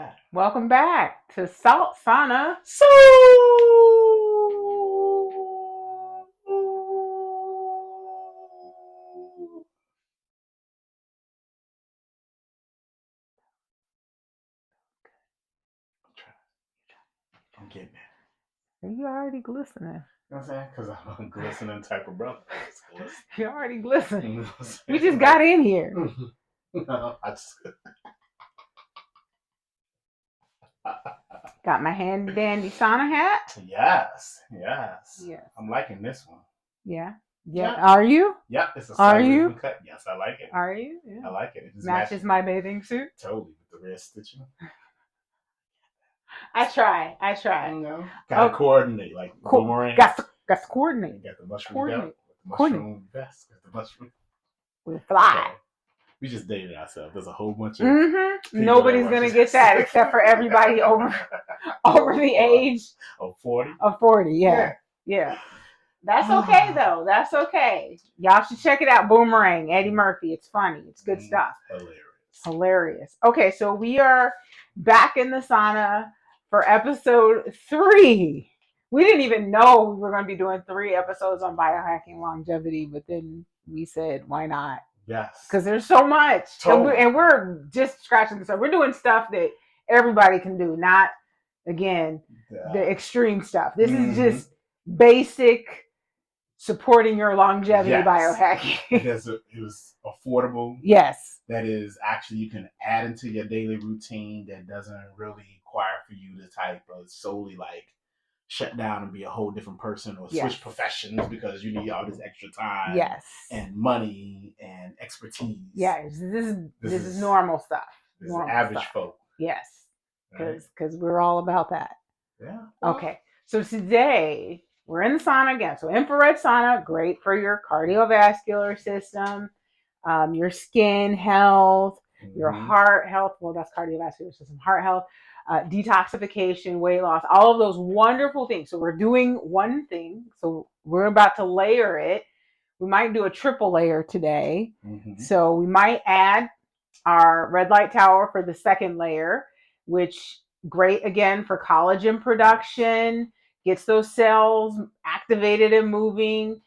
back. Welcome back to Salt Sauna Soul. I'm getting it. You already glistening. You know what I'm saying? Because I'm a glistening type of brother. You're already glistening. You know We just got in here. No, I just... Got my handy dandy sauna hat. Yes. Yeah. I'm liking this one. Yeah. Are you? Yep. It's a Are you? cut. Yes, I like it. Are you? Yeah. I like it. It matches my bathing suit. Totally with the red stitching. I try. You know, gotta coordinate like boomerang. Got to coordinate. You got the mushroom belt, the mushroom vest, got the mushroom. We fly. Okay. We just dated ourselves. There's a whole bunch of Nobody's gonna get that except for everybody over the age of 40. Of 40, yeah. That's okay though. That's okay. Y'all should check it out. Boomerang, Eddie Murphy. It's funny. It's good stuff. Hilarious. Okay, so we are back in the sauna for episode 3. We didn't even know we were going to be doing 3 episodes on biohacking longevity, but then we said, why not? Yes. Because there's so much. Totally. And we're just scratching the surface. We're doing stuff that everybody can do, not, again, the extreme stuff. This is just basic supporting your longevity biohacking. It was affordable. Yes. That is actually you can add into your daily routine that doesn't really require for you to type of solely like shut down and be a whole different person or switch professions because you need all this extra time and money and expertise. Yes, this is normal stuff. This is average folk. Yes, because we're all about that. Yeah. Okay, so today we're in the sauna again. So infrared sauna, great for your cardiovascular system, your skin health, your heart health. Well, that's cardiovascular system, heart health. Detoxification, weight loss, all of those wonderful things. So we're doing one thing. So we're about to layer it. We might do a triple layer today. So we might add our red light tower for the second layer, which great again for collagen production, gets those cells activated and moving.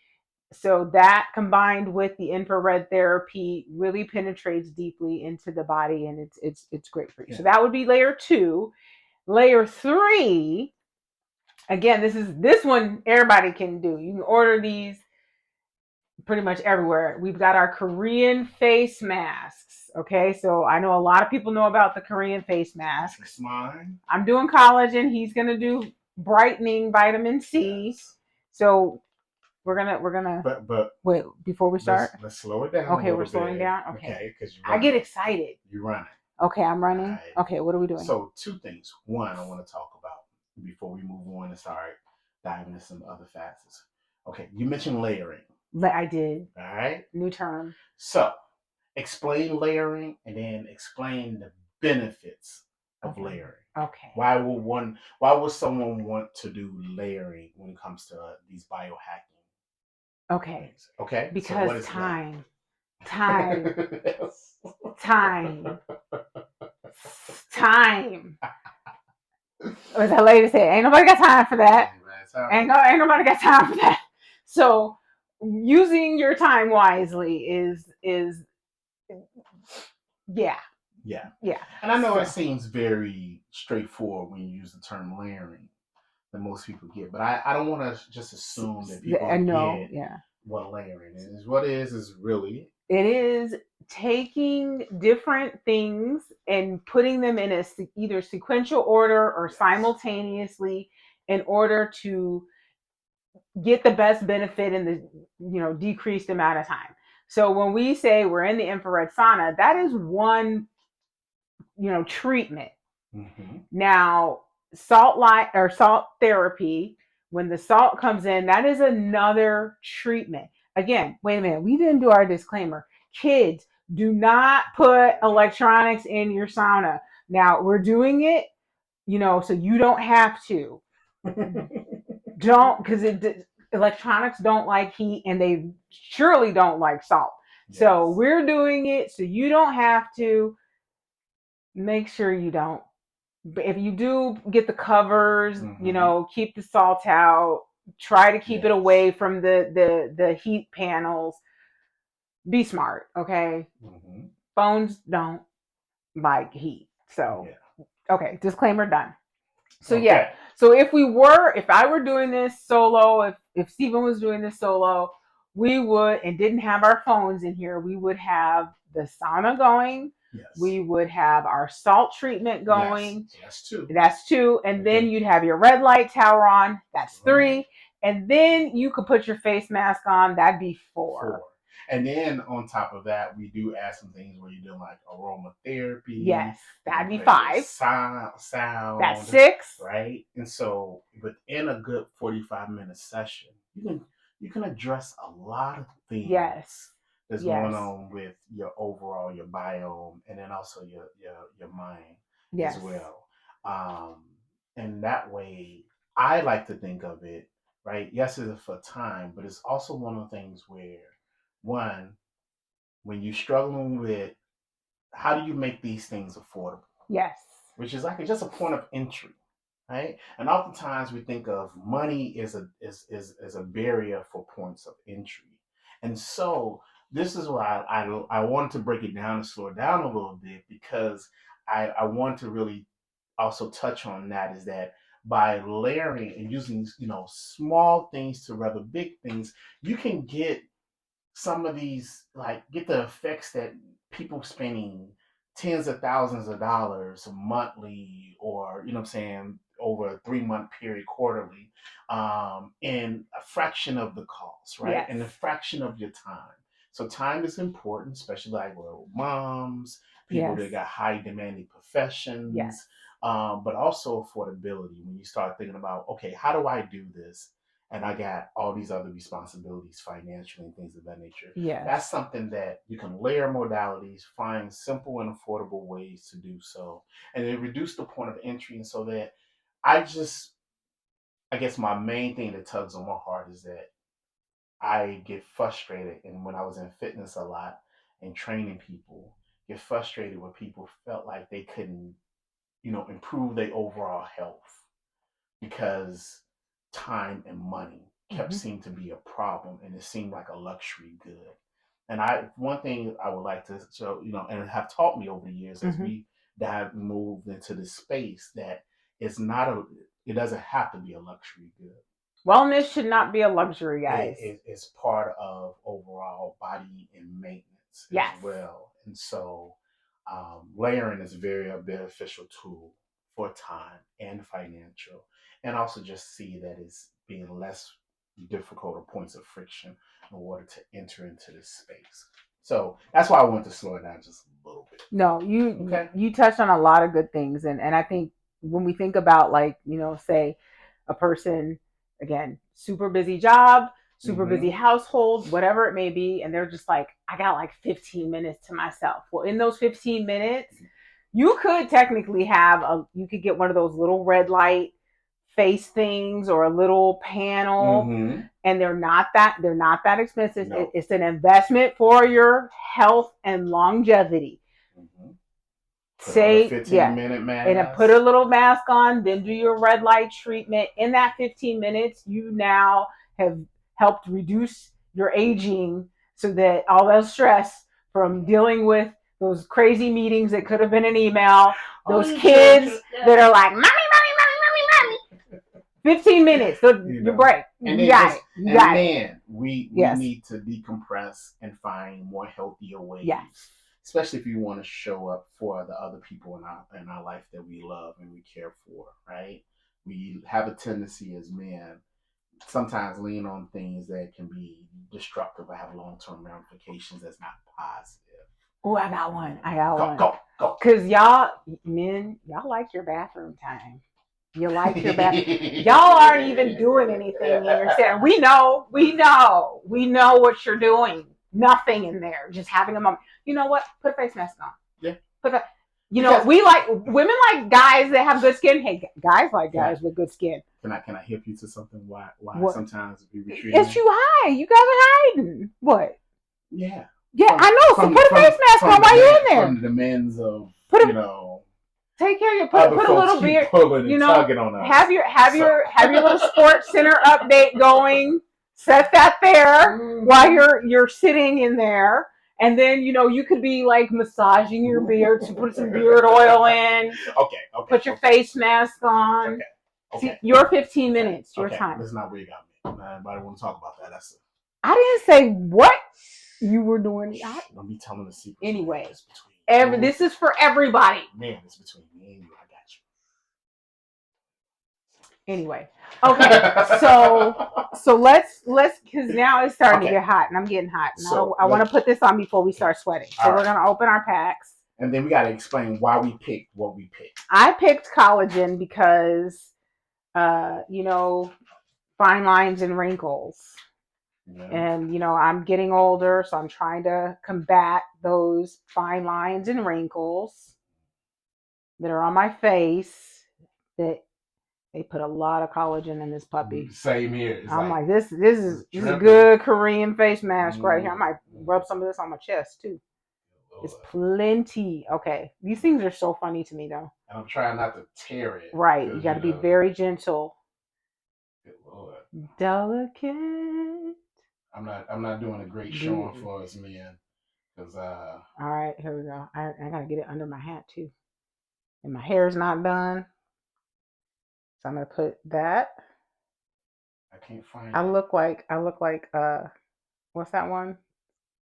So that combined with the infrared therapy really penetrates deeply into the body, and it's great for you. So that would be layer 2. Layer 3, again, this one everybody can do. You can order these pretty much everywhere. We've got our Korean face masks. Okay, so I know a lot of people know about the Korean face masks. It's mine. I'm doing collagen. He's gonna do brightening vitamin C. Yes. So we're gonna. But wait before we start. Let's slow it down. Okay, we're slowing down. Okay, because I get excited. You're running. Okay, I'm running. Right. Okay, what are we doing? So 2 things. One, I want to talk about before we move on and start diving into some other facets. Okay, you mentioned layering. I did. All right. New term. So explain layering and then explain the benefits of layering. Okay. Why would someone want to do layering when it comes to these biohacking? Okay. Things? Okay. Because so time. As that lady said, ain't nobody got time for that. Ain't nobody got time for that. So using your time wisely is yeah. And I know it seems very straightforward when you use the term layering that most people get, but I don't want to just assume that people get what layering is. What it is really it is taking different things and putting them in either sequential order or simultaneously in order to get the best benefit in the decreased amount of time. So when we say we're in the infrared sauna, that is one treatment. Now salt therapy, when the salt comes in, that is another treatment. Again, wait a minute, we didn't do our disclaimer. Kids, do not put electronics in your sauna. Now we're doing it, so you don't have to. Don't, because electronics don't like heat and they surely don't like salt. Yes. So we're doing it so you don't have to. Make sure you don't if you do get the covers, keep the salt out. Try to keep it away from the heat panels. Be smart, okay? Phones don't like heat. So, okay, disclaimer done. So so if I were doing this solo, if Stephen was doing this solo, we would, and didn't have our phones in here, we would have the sauna going. Yes. We would have our salt treatment going. Yes. So that's two. And then you'd have your red light tower on. That's three. And then you could put your face mask on. That'd be four. And then on top of that, we do add some things where you're doing like aromatherapy. Yes, that'd be five. Sound. That's six. Right? And so within a good 45-minute session, you can address a lot of things. Yes. That's going on with your overall, your biome, and then also your mind as well. And that way, I like to think of it, right? Yes, it's for time, but it's also one of the things where, one, when you're struggling with how do you make these things affordable? Yes. Which is like just a point of entry, right? And oftentimes we think of money is a barrier for points of entry. And so this is why I wanted to break it down and slow it down a little bit, because I want to really also touch on that, is that by layering and using small things to rather big things, you can get some of these, like, get the effects that people spending tens of thousands of dollars monthly, or over a 3-month period, quarterly, in a fraction of the cost, right? And a fraction of your time. So time is important, especially like moms, people that got high demanding professions, but also affordability. When you start thinking about, okay, how do I do this? And I got all these other responsibilities financially and things of that nature. That's something that you can layer modalities, find simple and affordable ways to do so, and then reduce the point of entry. And so that I guess my main thing that tugs on my heart is that I get frustrated, and when I was in fitness a lot and training people, get frustrated when people felt like they couldn't, improve their overall health because time and money kept seeming to be a problem, and it seemed like a luxury good. And one thing I would like to show, and have taught me over the years as we have moved into this space, that it doesn't have to be a luxury good. Wellness should not be a luxury, guys. It's part of overall body and maintenance as well. And so layering is a very beneficial tool for time and financial, and also just see that it's being less difficult or points of friction in order to enter into this space. So that's why I wanted to slow it down just a little bit. No, you touched on a lot of good things, and I think when we think about, like, say a person, again, super busy job, super busy household, whatever it may be, and they're just like, I got like 15 minutes to myself. Well, in those 15 minutes, you could technically you could get one of those little red light face things or a little panel, and they're not that expensive. No. It's an investment for your health and longevity. Say 15-minute mask, and put a little mask on, then do your red light treatment. In that 15 minutes, you now have helped reduce your aging, so that all that stress from dealing with those crazy meetings that could have been an email, those kids that are like, mommy. 15 minutes, your break. And then we need to decompress and find more healthier ways. Yes. Especially if you want to show up for the other people in our life that we love and we care for, right? We have a tendency as men sometimes lean on things that can be destructive or have long-term ramifications that's not positive. Oh, I got one. Go. Because y'all like your bathroom time. You like your bathroom. Y'all aren't even doing anything in your set. We know what you're doing. Nothing in there. Just having a moment. You know what? Put a face mask on. Yeah. Women like guys that have good skin. Hey, guys like guys with good skin. Can I help you to something? Why sometimes we retreat? It's too high. You guys are hiding. What? Yeah. Yeah, I know. So put a face mask on while you're in there. From the demands of, Take care of your put a little beard. You know, have your little sports center update going. Set that there while you're sitting in there. And then, you know, you could be like massaging your beard to put some beard oil in. Okay. Put your face mask on. Okay. See, your 15 minutes, your time. That's not where you got me. Nobody want to talk about that. I didn't say what you were doing. Don't be telling the secret. Anyway, this is for everybody. Man, it's between me and you. I got you. Anyway, okay. so let's because now it's starting to get hot, and I'm getting hot. And so I want to put this on before we start sweating. So we're gonna open our packs, and then we got to explain why we picked what we picked. I picked collagen because, you know, fine lines and wrinkles. Yeah. And, you know, I'm getting older, so I'm trying to combat those fine lines and wrinkles that are on my face. That they put a lot of collagen in this puppy. Same here. I'm like this is a good Korean face mask right here. I might rub some of this on my chest too. Lord. It's plenty. Okay. These things are so funny to me though. And I'm trying not to tear it. Right. You got to be very gentle. Good Lord. Delicate. I'm not doing a great showing for us, man. Cause all right, here we go. I gotta get it under my hat too, and my hair's not done, so I'm gonna put that. I can't find. I look like what's that one?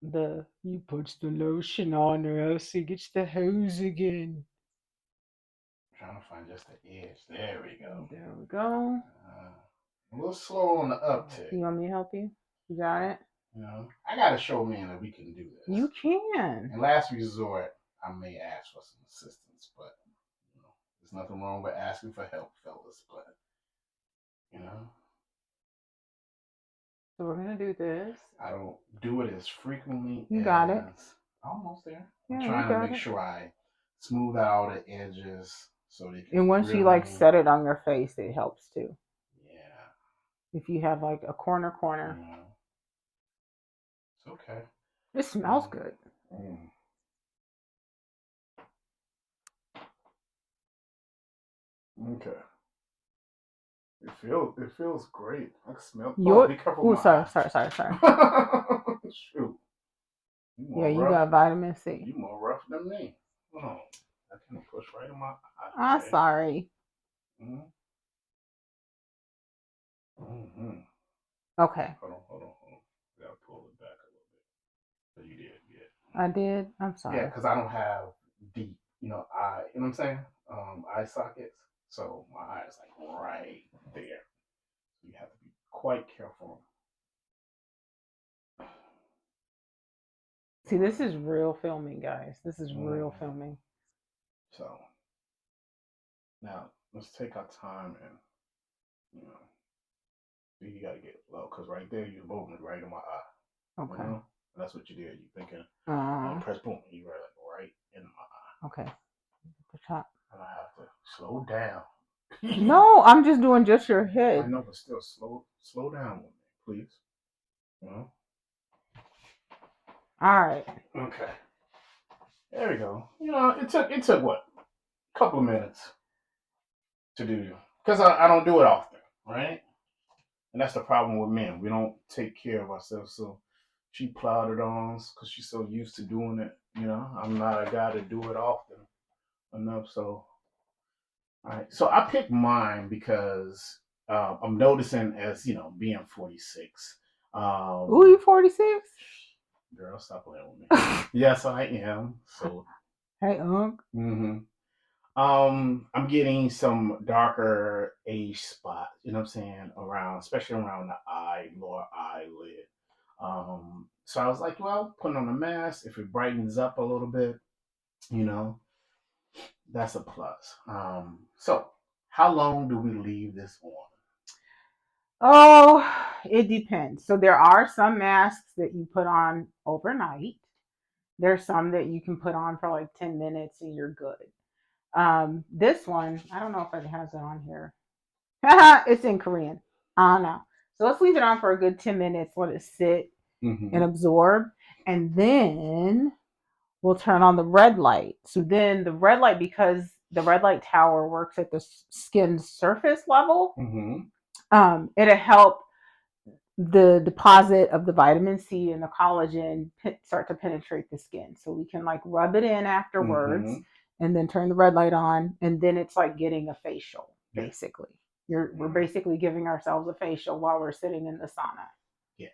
You put the lotion on, or else it gets the hose again. I'm trying to find just the edge. There we go. There we go. A little slow on the uptick. You want me to help you? You got it? You know, I got to show man that we can do this. You can. In last resort, I may ask for some assistance, but, you know, there's nothing wrong with asking for help, fellas, but, you know. So we're going to do this. I don't do it as frequently. You got it. Almost there. I'm trying to make sure I smooth out the edges so they can. And once you, like, set it on your face, it helps, too. Yeah. If you have, like, a corner. Yeah. Okay. It smells good. Okay. It feels great. I can smell. Sorry. Shoot. Yeah, you got vitamin C. You more rough than me. Oh, I can push right in my eye. I'm sorry. Mm-hmm. Okay. Hold on. Gotta pull it back a little bit. So you did. I did. I'm sorry. Yeah, because I don't have deep, eye. You know what I'm saying? Eye sockets. So my eye is like right there. You have to be quite careful. See, this is real filming, guys. This is real filming. So now let's take our time and you gotta get low because right there you're moving right in my eye. Okay. You know? That's what you did. You thinking press boom, you were like right in my eye. Okay. The top. And I have to slow down. No, I'm just doing just your head. I know, but still slow down with me, please. You know? All right. Okay. There we go. It took what? A couple of minutes to do. Because I don't do it often, right? And that's the problem with men. We don't take care of ourselves. So she plowed it on because she's so used to doing it. I'm not a guy to do it often enough. So, all right. So I picked mine because I'm noticing as, being 46. Ooh, you 46? Girl, stop playing with me. Yes, I am. So. Hey, Unc. Mm-hmm. I'm getting some darker age spots, you know what I'm saying, especially around the eye, lower eyelid. So I was like, well, putting on a mask, if it brightens up a little bit, that's a plus. So how long do we leave this on? Oh, it depends. So there are some masks that you put on overnight. There's some that you can put on for like 10 minutes and you're good. This one, I don't know if it has it on here. It's in Korean. I don't know. So let's leave it on for a good 10 minutes, let it sit and absorb. And then we'll turn on the red light. So then the red light, because the red light tower works at the skin surface level. It'll help the deposit of the vitamin C and the collagen start to penetrate the skin. So we can like rub it in afterwards and then turn the red light on. And then it's like getting a facial, basically. We're basically giving ourselves a facial while we're sitting in the sauna. Yeah.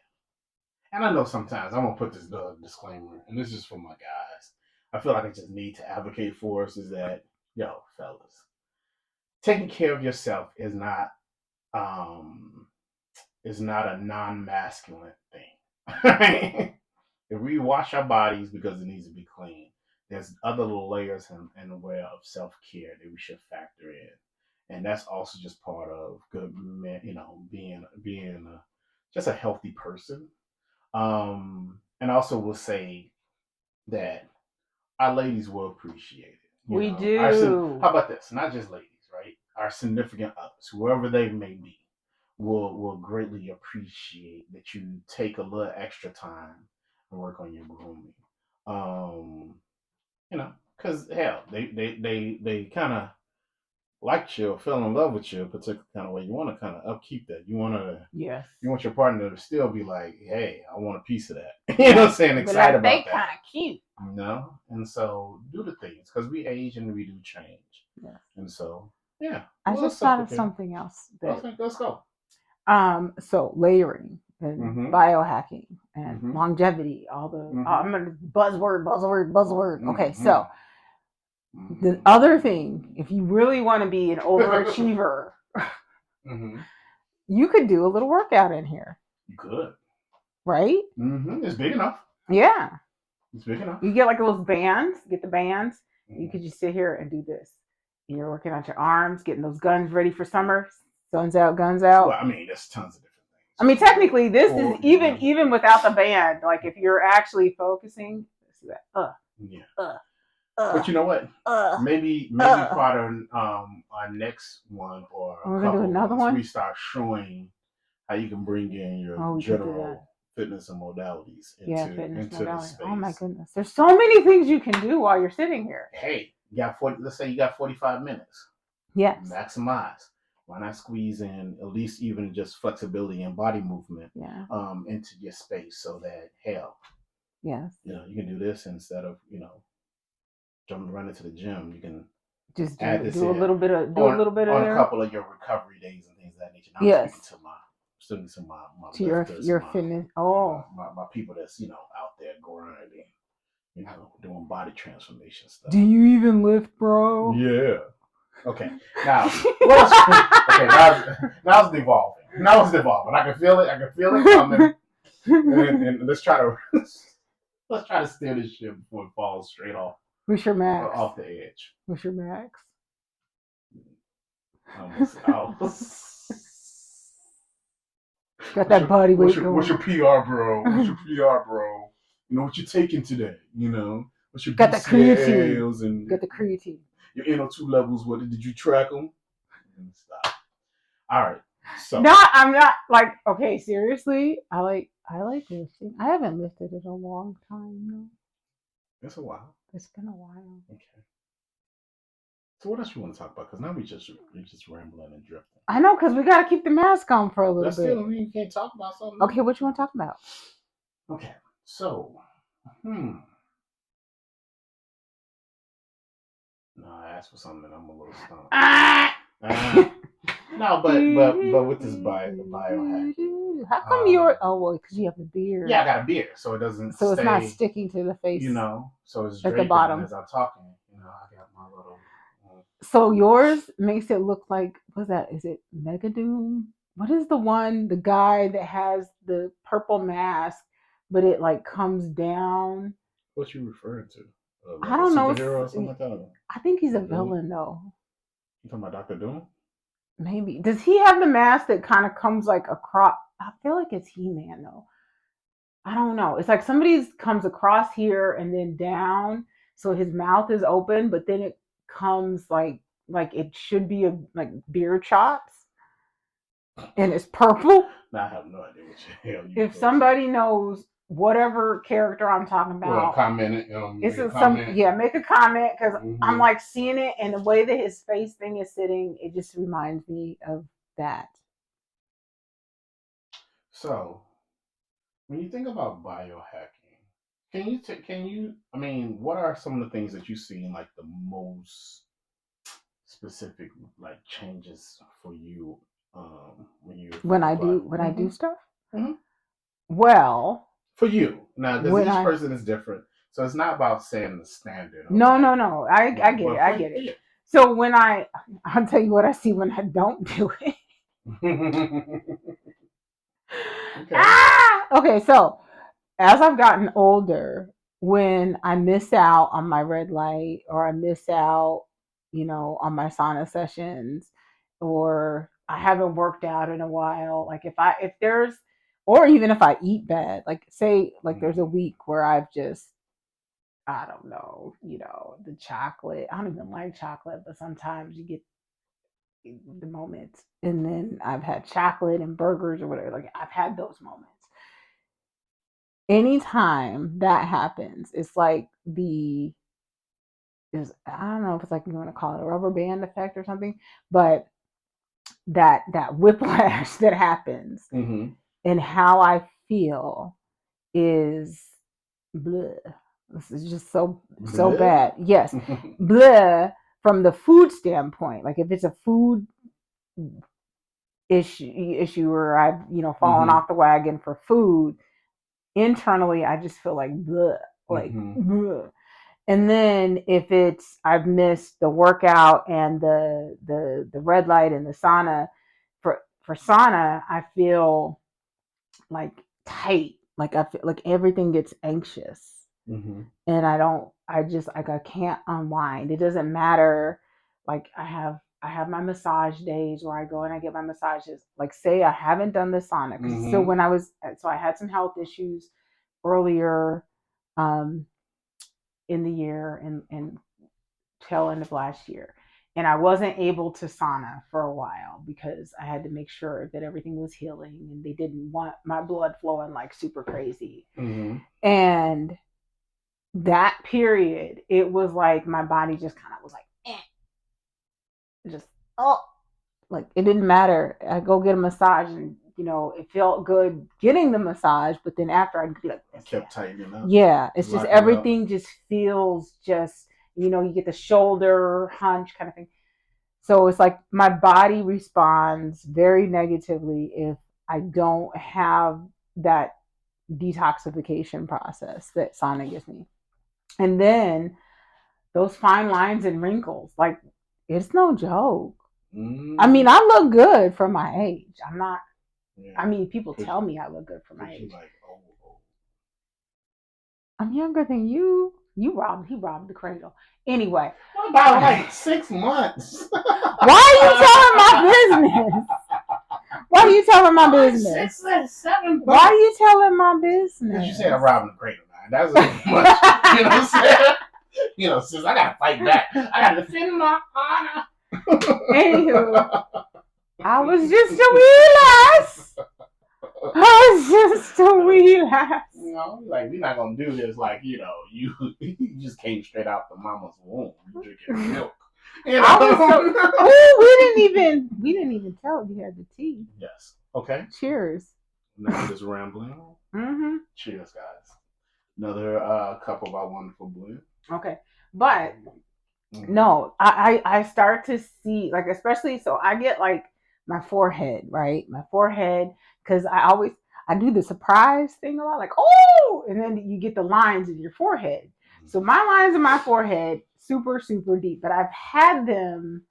And I know sometimes, I'm going to put this disclaimer, and this is for my guys. I feel like I just need to advocate for us is that, yo, fellas, taking care of yourself is not a non-masculine thing. If we wash our bodies because it needs to be clean, there's other little layers and a way of self-care that we should factor in. And that's also just part of good, being just a healthy person. And also we'll say that our ladies will appreciate it. We do. How about this? Not just ladies, right? Our significant others, whoever they may be, will greatly appreciate that you take a little extra time and work on your grooming. Because hell, they kind of like you or fell in love with you a particular kind of way. You want to kind of upkeep that. You want your partner to still be like, hey, I want a piece of that. You know what I'm saying? Excited about that. They kind of cute. And so do the things because we age and we do change. Yeah. And so, yeah. I just thought of something else. Let's go. So layering and biohacking and longevity, all the I'm gonna buzzword. Okay, so the other thing, if you really want to be an overachiever, you could do a little workout in here. You could, right? It's big enough. Yeah, it's big enough. You get like those bands. Get the bands. You could just sit here and do this. And you're working out your arms, getting those guns ready for summer. Guns out. Well, I mean, there's tons of different things. I mean, technically, this is even without the band. Like, if you're actually focusing, let's see that. But you know what? Maybe part of our next one or a couple do another one. We start showing how you can bring in your general fitness and modalities into the space. Oh my goodness, there's so many things you can do while you're sitting here. Hey, let's say you got 45 minutes. Yes. Maximize. Why not squeeze in at least even just flexibility and body movement into your space so that you can do this instead of jumping right into the gym. You can just do a little bit of on a couple of your recovery days and things of that nature. Now I'm speaking to my your fitness. My people that's out there grinding, doing body transformation stuff. Do you even lift, bro? Yeah. Okay. Now, now it's devolving. I can feel it coming. and let's try to steer this ship before it falls straight off. What's your max? Off the edge. What's your max? Got that body weight going. What's your PR, bro? You know what you're taking today? What's your got the creatine and got the creatine. Your NO2 levels, what did you track them? Stop. All right. So no, I'm not like okay, seriously. I like lifting. I haven't lifted in a long time though. It's a while. It's been a while. Okay. So what else you want to talk about? Because now we just rambling and drifting. I know, because we got to keep the mask on for a little bit. Still don't mean you can't talk about something. Okay, what you want to talk about? Okay, so no, I asked for something and I'm a little stumped. No, but with this biohack. How come you're? Oh well, because you have a beard. Yeah, I got a beard, so it doesn't. So it's not sticking to the face. So it's at the bottom as I'm talking. I got my little. So yours makes it look like what's that? Is it Megadoom? What is the guy that has the purple mask, but it like comes down? What you referring to? I don't know. Superhero or something like that? I think he's a villain though. You talking about Dr. Doom? Maybe. Does he have the mask that kind of comes like across? I feel like it's He-Man though. I don't know. It's like somebody's comes across here and then down, so his mouth is open, but then it comes like it should be like beer chops, and it's purple. I have no idea what the hell If somebody knows whatever character I'm talking about. Comment it. Make a comment because I'm like seeing it, and the way that his face thing is sitting, it just reminds me of that. So, when you think about biohacking, I mean, what are some of the things that you see in like the most specific like changes for you when I do stuff? Mm-hmm. Well, for you now, because each person is different, so it's not about saying the standard. No. I get it. I get it. So when I'll tell you what I see when I don't do it. Okay. So as I've gotten older, when I miss out on my red light or I miss out, on my sauna sessions, or I haven't worked out in a while, like if there's, or even if I eat bad, like say like there's a week where I've just, I don't know, the chocolate. I don't even like chocolate, but sometimes you get the moments. And then I've had chocolate and burgers or whatever. Like I've had those moments. Anytime that happens, it's like I don't know if it's like you want to call it a rubber band effect or something, but that whiplash that happens and how I feel is bleh. This is just so bad. Yes. Bleh from the food standpoint. Like if it's a food issue or I've, fallen off the wagon for food, internally I just feel like bleh, like bleh. And then if it's I've missed the workout and the red light and the sauna, for sauna, I feel like tight. Like I feel like everything gets anxious. And I just like I can't unwind. It doesn't matter. Like I have my massage days where I go and I get my massages. Like say I haven't done the sauna. So I had some health issues earlier in the year and tail end of last year. And I wasn't able to sauna for a while because I had to make sure that everything was healing and they didn't want my blood flowing like super crazy. And that period, it was like my body just kind of was like, just, like it didn't matter. I go get a massage and, it felt good getting the massage, but then after I'd be like, kept tightening up. Yeah, it's just everything just feels just, you get the shoulder hunch kind of thing. So it's like my body responds very negatively if I don't have that detoxification process that sauna gives me. And then those fine lines and wrinkles, like it's no joke. I mean, I look good for my age. I'm not. Yeah. I mean, people tell me I look good for my age. Like, oh. I'm younger than you. He robbed the cradle. Anyway. What about like 6 months? Why are you telling my business? Why are you telling my business? 6, 7. Why are you telling my business? Because you said I'm robbing the cradle, man. That's much. You know what I'm saying? Since I gotta fight back, I gotta defend my honor. Anywho, I was just a wee lass. Like we're not gonna do this like you just came straight out the mama's womb. You drinking milk. We didn't even tell you had the tea. Yes. Okay. Cheers. Now just rambling. Cheers, guys. Another cup of our wonderful blend. Okay, but no, I start to see like especially so I get like my forehead, right? My forehead, because I do the surprise thing a lot, like oh, and then you get the lines in your forehead. So my lines in my forehead, super, super deep, but I've had them,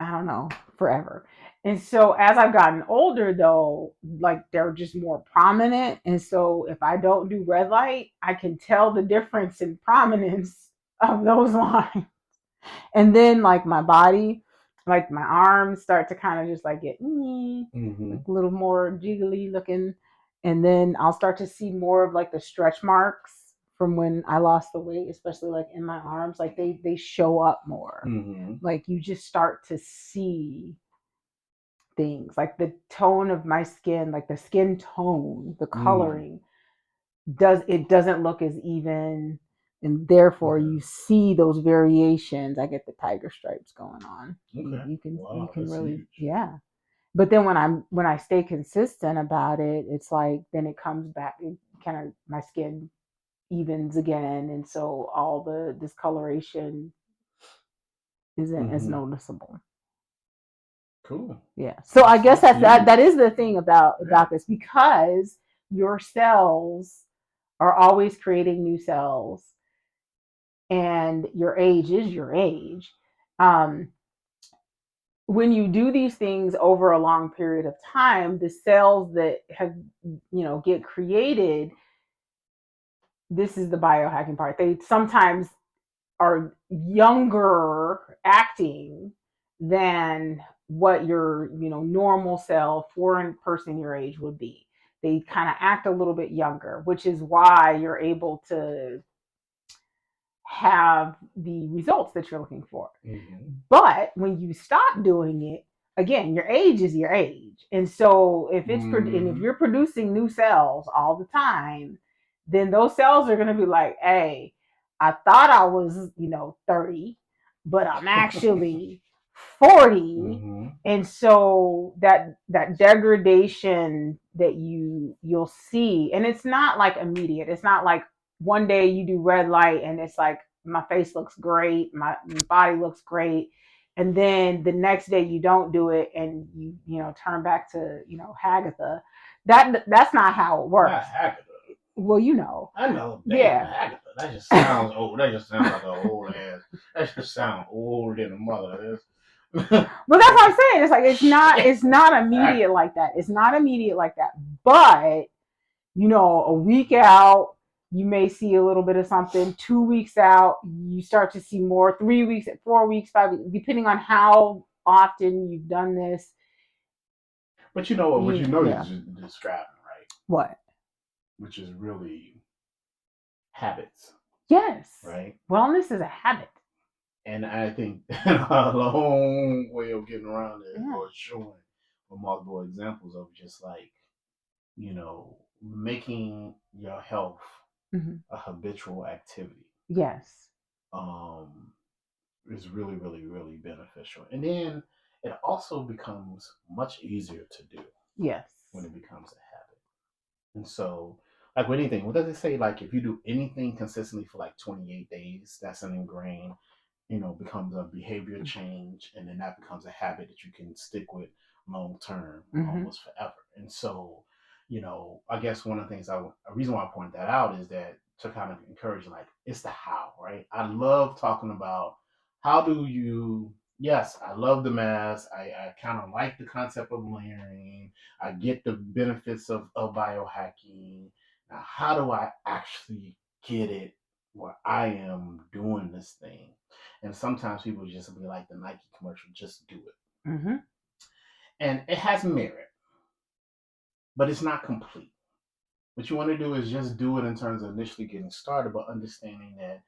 I don't know, forever. And so as I've gotten older though, like they're just more prominent. And so if I don't do red light, I can tell the difference in prominence of those lines. And then like my body, like my arms start to kind of just like get like a little more jiggly looking. And then I'll start to see more of like the stretch marks from when I lost the weight, especially like in my arms, like they show up more. Like you just start to see things, like the tone of my skin, like the skin tone, the coloring doesn't look as even, and therefore you see those variations. I get the tiger stripes going on. Okay. You can really huge. Yeah. But then when I stay consistent about it, it's like then it comes back, it kind of, my skin evens again, and so all the discoloration isn't as noticeable. Cool. Yeah. So I guess that is the thing about this, because your cells are always creating new cells, and your age is your age. Um, when you do these things over a long period of time, the cells that have, get created, this is the biohacking part. They sometimes are younger acting than what your, normal cell for a person your age would be. They kind of act a little bit younger, which is why you're able to have the results that you're looking for. But when you stop doing it, again, your age is your age. And so if and if you're producing new cells all the time, then those cells are going to be like, hey, I thought I was, 30, but I'm actually 40. And so that degradation that you'll see, and it's not like immediate. It's not like one day you do red light and it's like, my face looks great, my body looks great, and then the next day you don't do it and you turn back to Hagatha. That's not how it works. Not Hagatha. Well, I know. Damn, yeah. Hagatha. That just sounds old. That just sounds like an old ass. That just sounds older than a mother. Well, that's what I'm saying. It's like it's not immediate like that. It's not immediate like that. But a week out, you may see a little bit of something. 2 weeks out, you start to see more. 3 weeks, 4 weeks, 5 weeks, depending on how often you've done this. But you know what? You're describing, right? What? Which is really habits. Yes. Right? Wellness is a habit. And I think a long way of getting around it, or showing with multiple examples of just like, making your health a habitual activity. Yes. Is really, really, really beneficial. And then it also becomes much easier to do. Yes. When it becomes a habit. And so, like with anything, what does it say? Like if you do anything consistently for like 28 days, that's an ingrained, becomes a behavior change, and then that becomes a habit that you can stick with long term, almost forever. And so, I guess one of the things a reason why I point that out is that to kind of encourage, like, it's the how, right? I love talking about how do you. Yes, I love the mask. I kind of like the concept of layering. I get the benefits of biohacking. Now, how do I actually get it where I am doing this thing? And sometimes people just be like the Nike commercial, just do it. And it has merit, but it's not complete. What you want to do is just do it in terms of initially getting started, but understanding that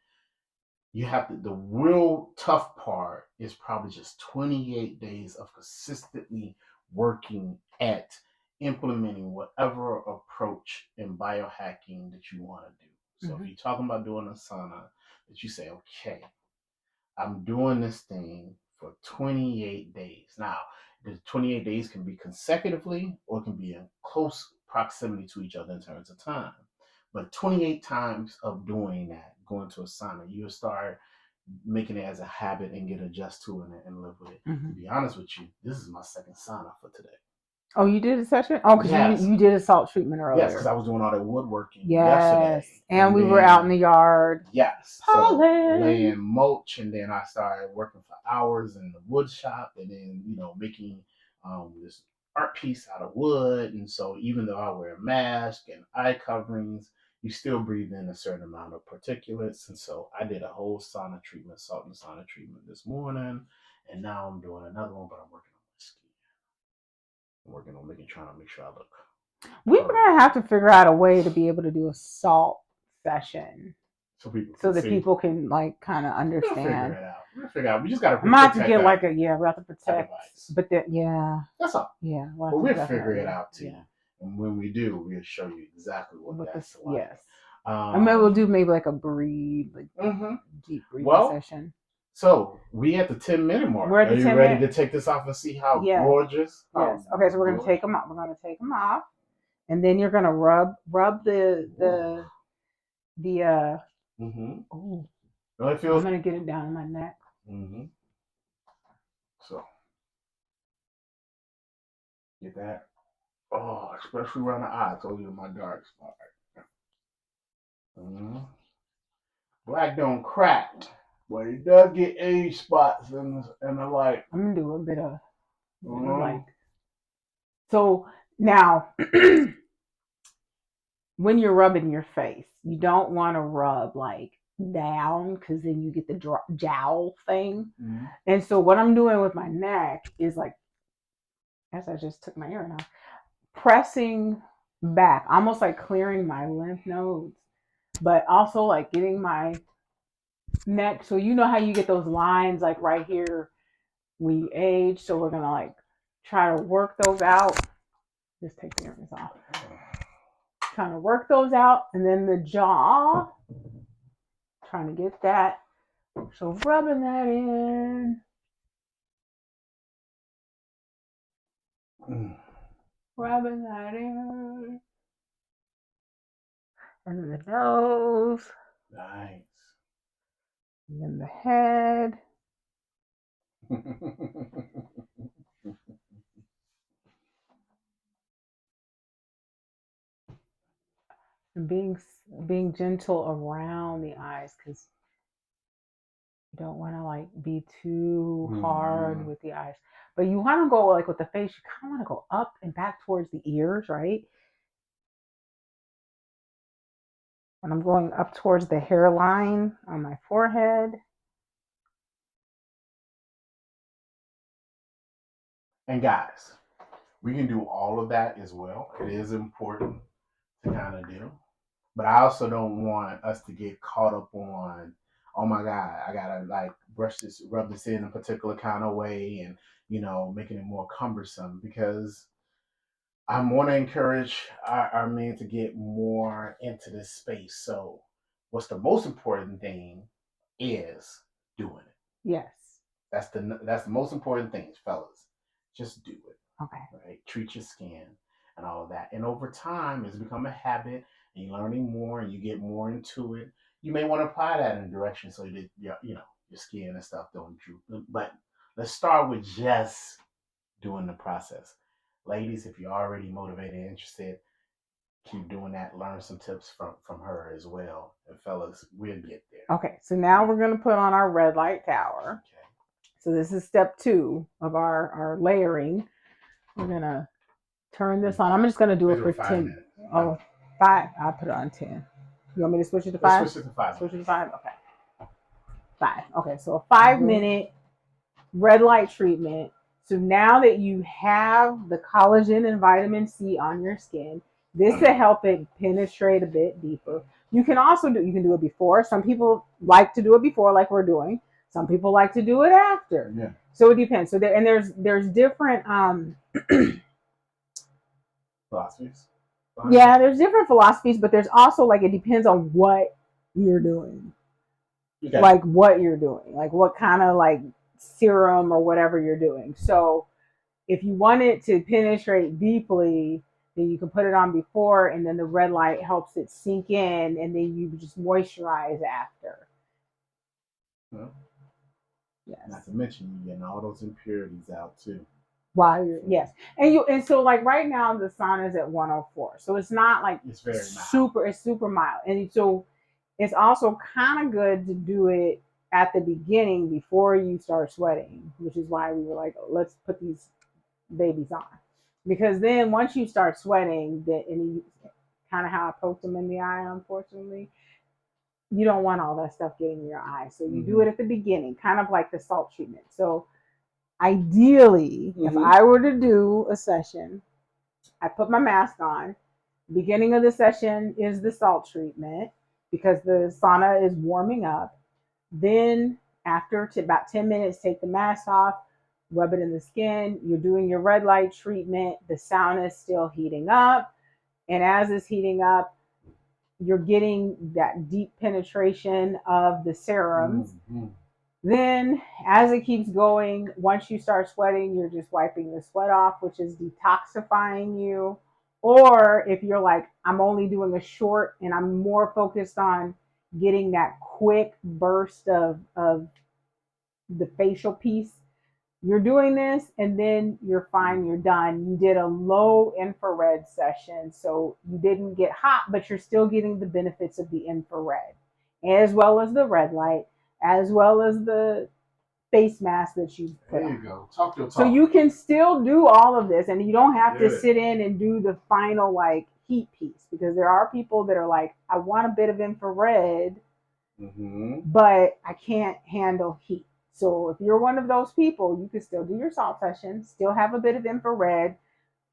you have to, the real tough part is probably just 28 days of consistently working at implementing whatever approach in biohacking that you want to do. So if you're talking about doing a sauna, that you say, okay, I'm doing this thing for 28 days. Now, the 28 days can be consecutively or it can be in close proximity to each other in terms of time. But 28 times of doing that, going to a sauna, you'll start making it as a habit and get adjusted to it and live with it. To be honest with you, this is my second sauna for today. Oh, you did a session? Oh, because you did a salt treatment earlier. Yes, because I was doing all that woodworking yesterday. And we were out in the yard. Yes. So laying mulch, and then I started working for hours in the wood shop, and then, making this art piece out of wood. And so even though I wear a mask and eye coverings, you still breathe in a certain amount of particulates. And so I did a whole sauna treatment, salt and sauna treatment this morning. And now I'm doing another one, but I'm working on my skin. I'm working on trying to make sure I look. We're going to have to figure out a way to be able to do a salt session. So that people can like kind of understand. We'll figure out. We just gotta. I'm gonna have to get like we have to protect. But then, that's all. Yeah, we'll figure it out too. Yeah. And when we do, we'll show you exactly what that's like. Yes. And maybe we'll do like a breathe, deep breathing session. So we at the 10-minute mark. We're at the 10 minute. Are you ready to take this off and see how gorgeous? Yes. Okay, so we're gonna take them off. And then you're gonna rub the Ooh. I'm gonna get it down in my neck. So get that. Oh, especially around the eye. I told you my dark spot. Black don't crack, but it does get age spots in the light. I'm gonna do a bit of light. So now, when you're rubbing your face, you don't want to rub like down because then you get the jowl thing. And so what I'm doing with my neck is like, as I just took my ear off, pressing back, almost like clearing my lymph nodes, but also like getting my neck. So you know how you get those lines like right here when you age. So we're gonna like try to work those out. Just take the earrings off. Trying to work those out, and then the jaw. Trying to get that. So rubbing that in. Rubbing that in. And then the nose. Nice. And then the head. And being gentle around the eyes, because you don't want to like be too hard with the eyes. But you want to go like with the face, you kind of want to go up and back towards the ears, right? And I'm going up towards the hairline on my forehead. And guys, we can do all of that as well. It is important to kind of do. But I also don't want us to get caught up on, oh my God, I gotta like rub this in a particular kind of way and, making it more cumbersome, because I want to encourage our men to get more into this space. So what's the most important thing is doing it. Yes. That's the most important thing, fellas. Just do it. Okay. Right? Treat your skin and all of that. And over time, it's become a habit, and you're learning more, and you get more into it. You may want to apply that in a direction so that your skin and stuff don't droop. But let's start with just doing the process. Ladies, if you're already motivated and interested, keep doing that. Learn some tips from her as well. And fellas, we'll get there. Okay, so now we're going to put on our red light tower. Okay. So this is step 2 of our layering. We're going to turn this on. I'm just going to do it for 10 minutes. Oh, 5. I'll put it on 10. You want me to switch it to 5? Switch it to 5. Switch it to 5? Okay. 5. Okay, so a 5-minute red light treatment. So now that you have the collagen and vitamin C on your skin, this will help it penetrate a bit deeper. You can also do it before. Some people like to do it before, like we're doing. Some people like to do it after. Yeah. So it depends. So there's different philosophies. Yeah, there's different philosophies, but there's also like it depends on what you're doing. Okay. Like what you're doing, like what kind of like serum or whatever you're doing. So if you want it to penetrate deeply, then you can put it on before, and then the red light helps it sink in, and then you just moisturize after. Well, yes. Not to mention you're getting all those impurities out too. While you're and so like right now the sauna is at 104, so it's not like it's very mild. It's super mild, and so it's also kind of good to do it at the beginning before you start sweating, which is why we were like, let's put these babies on, because then once you start sweating, and kind of how I poked them in the eye, unfortunately, you don't want all that stuff getting in your eye, so you do it at the beginning, kind of like the salt treatment. So ideally, if I were to do a session, I put my mask on. Beginning of the session is the salt treatment because the sauna is warming up. Then After about 10 minutes, take the mask off, rub it in the skin. You're doing your red light treatment. The sauna is still heating up. And as it's heating up, you're getting that deep penetration of the serums. Mm-hmm. Then, as it keeps going, once you start sweating, you're just wiping the sweat off, which is detoxifying you. Or if you're like, I'm only doing a short and I'm more focused on getting that quick burst of the facial piece, you're doing this and then you're fine, you're done. You did a low infrared session, so you didn't get hot, but you're still getting the benefits of the infrared, as well as the red light, as well as the face mask that you put there you on. go. Talk your talk. So you can still do all of this, and you don't have to sit in and do the final like heat piece, because there are people that are like, I want a bit of infrared, but I can't handle heat. So if you're one of those people, you can still do your salt session, still have a bit of infrared,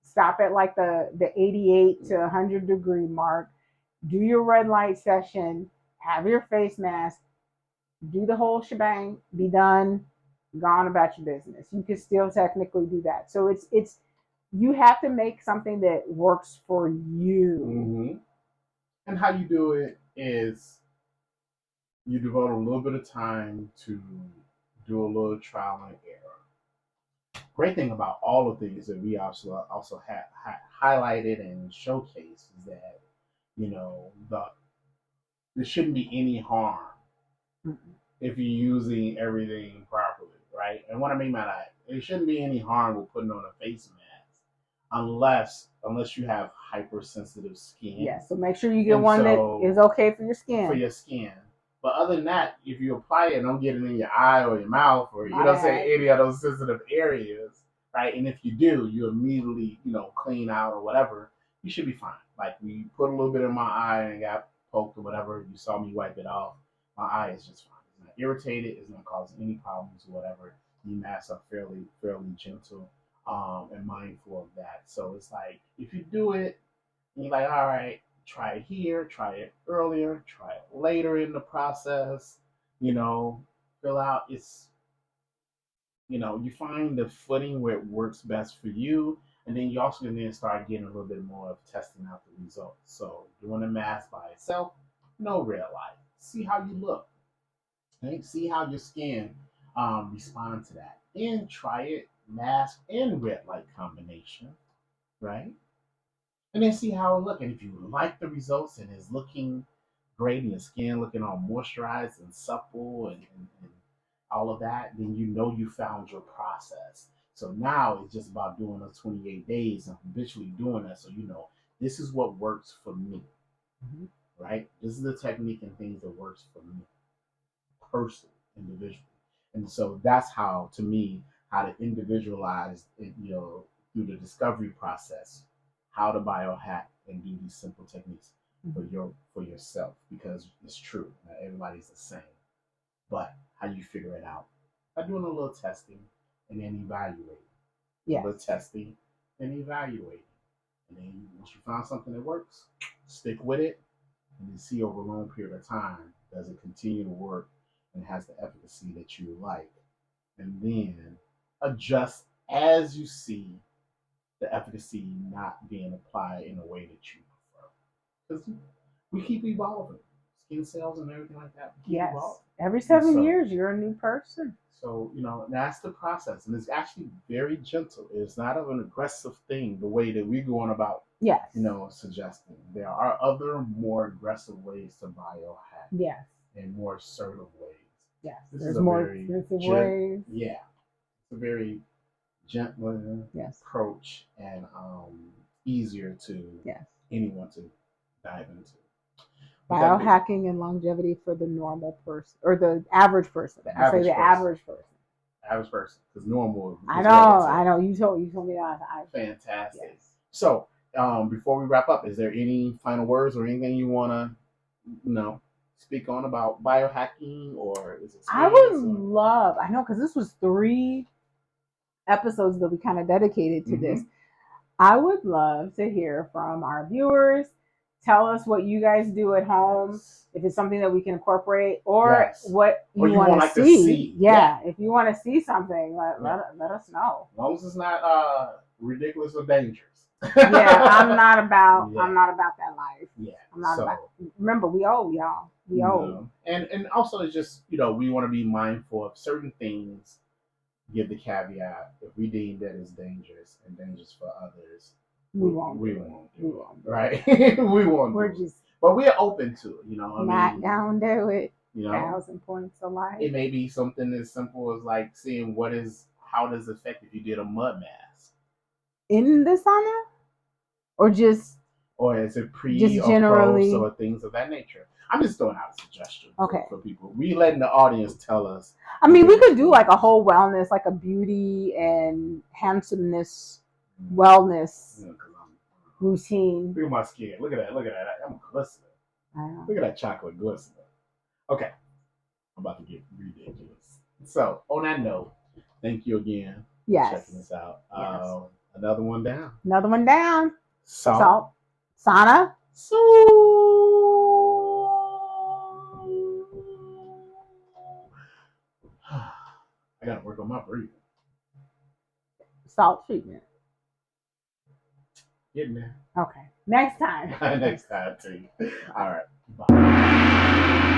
stop at like the 88 to 100 degree mark, do your red light session, have your face mask, do the whole shebang, be done, gone about your business. You can still technically do that. So it's you have to make something that works for you. Mm-hmm. And how you do it is you devote a little bit of time to do a little trial and error. Great thing about all of these that we also have highlighted and showcased is that, you know, there shouldn't be any harm if you're using everything properly, right? And what I mean by that, there shouldn't be any harm with putting on a face mask unless you have hypersensitive skin. Yeah, so make sure you get one that is okay for your skin. For your skin. But other than that, if you apply it, don't get it in your eye or your mouth or any of those sensitive areas, right? And if you do, you immediately, clean out or whatever, you should be fine. Like we put a little bit in my eye and got poked or whatever, you saw me wipe it off, my eye is just fine. It's not irritated, it's not causing any problems or whatever. You masks are fairly gentle and mindful of that. So it's like if you do it and you're like, all right, try it here, try it earlier, try it later in the process, fill out you find the footing where it works best for you, and then you also can then start getting a little bit more of testing out the results. So doing a mask by itself, no red light. See how you look. Okay? See how your skin responds to that. And try it mask and red light combination, right? And then see how it looks. And if you like the results and it's looking great and your skin looking all moisturized and supple and all of that, then you found your process. So now it's just about doing those 28 days and habitually doing that. So this is what works for me, right? This is the technique and things that works for me, personally, individually. And so that's how, to me, how to individualize it, through the discovery process, how to biohack and do these simple techniques for yourself, because it's true, not everybody's the same. But how you figure it out by doing a little testing and then evaluating. Yeah. A little testing and evaluating. And then once you find something that works, stick with it and then see over a long period of time, does it continue to work and has the efficacy that you like. And then adjust as you see the efficacy not being applied in a way that you prefer. Because we keep evolving. Skin cells and everything like that. Yes. Every 7 years, you're a new person. So, that's the process. And it's actually very gentle. It's not an aggressive thing the way that we're going about, suggesting. There are other more aggressive ways to biohack. Yes. And more assertive ways. Yes. There's more aggressive ways. Yeah. It's a very gentler approach and easier to anyone to dive into. Biohacking and longevity for the normal person or the average person. I say the average person. Average person, because normal. I know. You told me that. Fantastic. Yes. So, before we wrap up, is there any final words or anything you want to, speak on about biohacking, or is it? I would love. I know, because this was 3 episodes that we kind of dedicated to this. I would love to hear from our viewers. Tell us what you guys do at home. Yes. If it's something that we can incorporate, or what you want want like to see. Yeah. If you want to see something, let us know. As long as it's not ridiculous or dangerous. Yeah, I'm not about that life. Yeah. I'm not about. Remember, we owe y'all. We owe. And also it's just, we want to be mindful of certain things. Give the caveat: if we deem that it's dangerous and dangerous for others, we won't do it. Right? We won't. We're just. But we're open to it. Not down to it. 1,000 points of life. It may be something as simple as like seeing how does it affect if you did a mud mask in the sauna, or is it pre just or generally, post or things of that nature. I'm just throwing out a suggestion for people. We letting the audience tell us. I mean, we could do like a whole wellness, like a beauty and handsomeness wellness routine. Look at my skin. Look at that. I'm glistening. Look at that chocolate glistening. Okay. I'm about to get ridiculous. So, on that note, thank you again for checking us out. Another one down. Salt Sauna Soul. I gotta work on my breathing. Salt treatment. Getting there. Okay. Next time. Next time, too. All right. Bye.